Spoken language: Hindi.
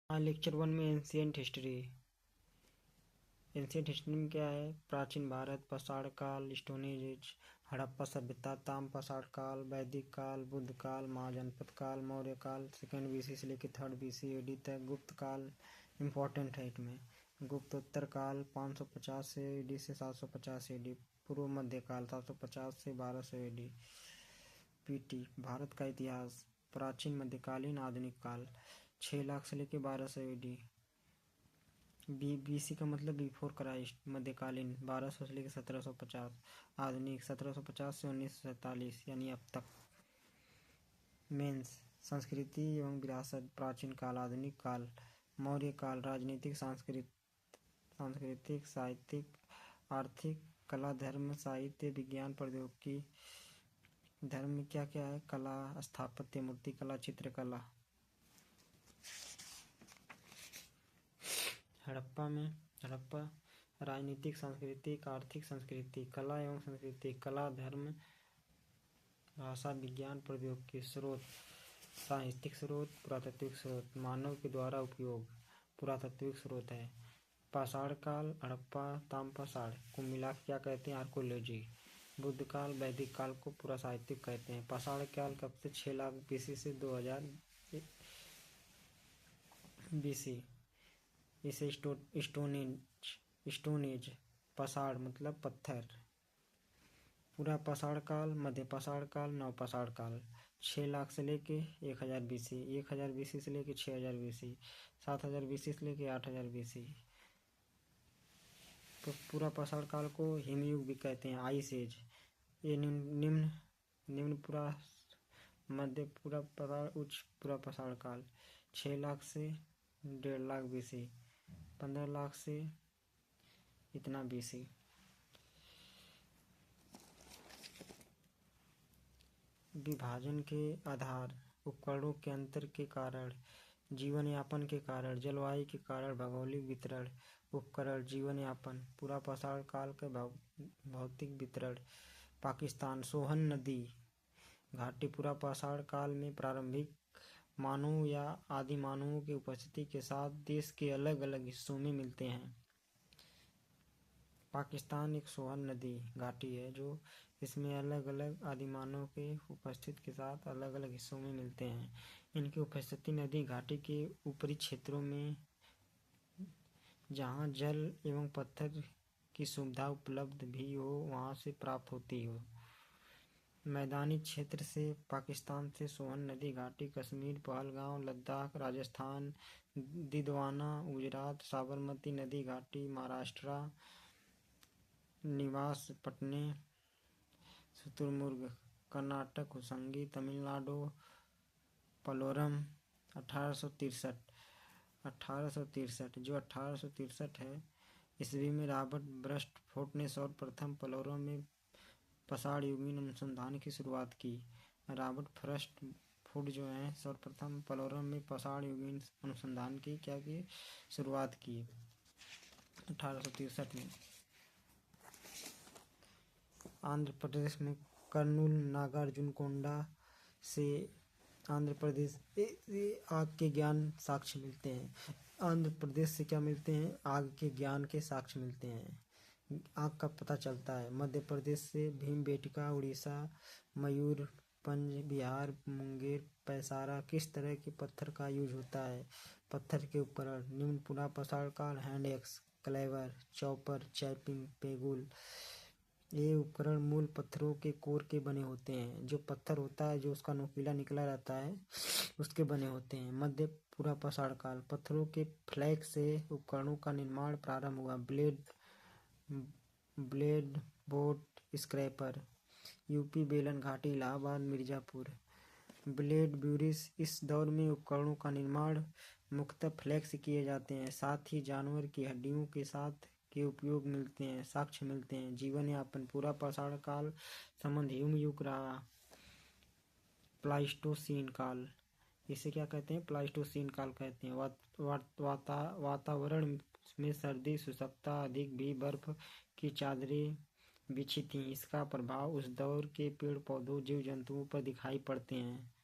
लेक्चर 1 में एंशियंट हिस्ट्री। एंशियंट हिस्ट्री में क्या है? प्राचीन भारत, पाषाण काल, स्टोन एज, हड़प्पा सभ्यता, ताम पाषाण काल, वैदिक काल, बुद्ध काल, महाजनपद काल, मौर्य काल, 2nd BC से लेकर 3rd BC AD तक, गुप्त काल इम्पोर्टेंट है इसमें, गुप्तोत्तर काल 550 से AD से 750 AD, पूर्व मध्य काल 750 से 1200 AD। PT भारत का इतिहास, प्राचीन, मध्यकालीन, आधुनिक काल 6 लाख से लेकर 1200 AD। BC का मतलब बिफोर क्राइस्ट, मध्यकालीन 1200 से लेकर 1750, आधुनिक 1750 से 1947 यानी अब तक। मेंस संस्कृति एवं विरासत, प्राचीन काल, आधुनिक काल, मौर्य काल, राजनीतिक, सांस्कृतिक, साहित्यिक, आर्थिक, कला, धर्म, साहित्य, विज्ञान, प्रौद्योगिकी। धर्म में क्या क्या है? कला, स्थापत्य, मूर्तिकला, चित्रकला। हड़प्पा राजनीतिक, सांस्कृतिक, आर्थिक, संस्कृति, कला एवं संस्कृति, कला, धर्म, भाषा, विज्ञान, प्रौद्योगिकी। स्रोत, साहित्यिक स्रोत, पुरातात्विक स्रोत, मानव के द्वारा उपयोग, पुरातात्विक स्रोत है। पाषाण काल, हड़प्पा, ताम पाषाण को मिला क्या कहते हैं? आर्कोलॉजी। बुद्ध काल, वैदिक काल को पूरा साहित्यिक कहते हैं। पाषाण काल कब से? 6 लाख BC से 2000 BC। इसे स्टोन एज, पाषाण मतलब पत्थर। पूरा पाषाण काल, मध्य पाषाण काल, नव पाषाण काल 6 लाख से लेके 1000 BC, 1000 BC से लेके 6000 BC, 7000 BC से लेके 8000 BC। तो पूरा पाषाण काल को हिमयुग भी कहते हैं, आइस एज। ये निम्न पूरा, मध्य पूरा पाषाण, उच्च पूरा पाषाण काल 6 लाख से 1.5 लाख BC, 15 लाख से इतना BC। विभाजन के आधार, उपकरणों के अंतर के कारण, जीवन यापन के कारण, जलवायु के कारण, भौगोलिक वितरण। उपकरण, जीवन यापन, पूरा पाषाण काल का भौतिक वितरण। पाकिस्तान, सोहन नदी घाटी पूरा पाषाण काल में प्रारंभिक मानवों या आदि मानवों की उपस्थिति के साथ देश के अलग अलग हिस्सों में मिलते हैं। पाकिस्तान एक सोहन नदी घाटी है जो इसमें अलग अलग आदिमानव के उपस्थिति के साथ अलग अलग हिस्सों में मिलते हैं। इनकी उपस्थिति नदी घाटी के ऊपरी क्षेत्रों में, जहाँ जल एवं पत्थर की सुविधा उपलब्ध भी हो, वहाँ से प्राप्त होती हो। मैदानी क्षेत्र से पाकिस्तान से सोहन नदी घाटी, कश्मीर, पहलगाम, लद्दाख, राजस्थान, दिदवाना, गुजरात, साबरमती नदी घाटी, महाराष्ट्र, निवास पटने, शुतुरमुर्ग, कर्नाटक, होसंगी, तमिलनाडु, पलोरम। 1863 जो 1863 है ईस्वी में रॉबर्ट ब्रस्ट ने सर्वप्रथम पलोरम में पाषाण युगीन अनुसंधान की शुरुआत की। रॉबर्ट ब्रस्ट जो है सर्वप्रथम पलोरम में पाषाण युगीन अनुसंधान की शुरुआत की 1863 में। आंध्र प्रदेश में कर्नूल, नागार्जुनकोंडा से आंध्र प्रदेश आग के ज्ञान साक्ष्य मिलते हैं। आंध्र प्रदेश से क्या मिलते हैं? आग के ज्ञान के साक्ष्य मिलते हैं, आग का पता चलता है। मध्य प्रदेश से भीमबेटका, उड़ीसा, मयूरभंज, बिहार, मुंगेर, पैसारा। किस तरह के पत्थर का यूज होता है? पत्थर के उपकरण, निम्न पुनः पाषाण काल, हैंड एक्स, क्लेवर, चॉपर, चैपिंग, पेगुल। ये उपकरण मूल पत्थरों के कोर के बने होते हैं। जो पत्थर होता है, जो उसका नुकीला निकला रहता है, उसके बने होते हैं। मध्य पूरा पाषाण काल, पत्थरों के फ्लैक से उपकरणों का निर्माण प्रारंभ हुआ। Blade, boat, scraper. यूपी, बेलन घाटी, इलाहाबाद, मिर्जापुर। ब्लेड ब्यूरिस। इस दौर में उपकरणों का निर्माण मुख्यतः फ्लैक से किए जाते हैं, साथ ही जानवर की हड्डियों के साथ के उपयोग मिलते हैं, साक्ष्य मिलते हैं। जीवन यापन, पूरा पाषाण काल संबंध हिमयुग रहा। प्लाइस्टोसीन काल, इसे क्या कहते हैं? प्लाइस्टोसीन काल कहते हैं। वातावरण में सर्दी, शुष्कता अधिक भी, बर्फ की चादरें बिछी थीं। इसका प्रभाव उस दौर के पेड़ पौधों, जीव जंतुओं पर दिखाई पड़ते हैं।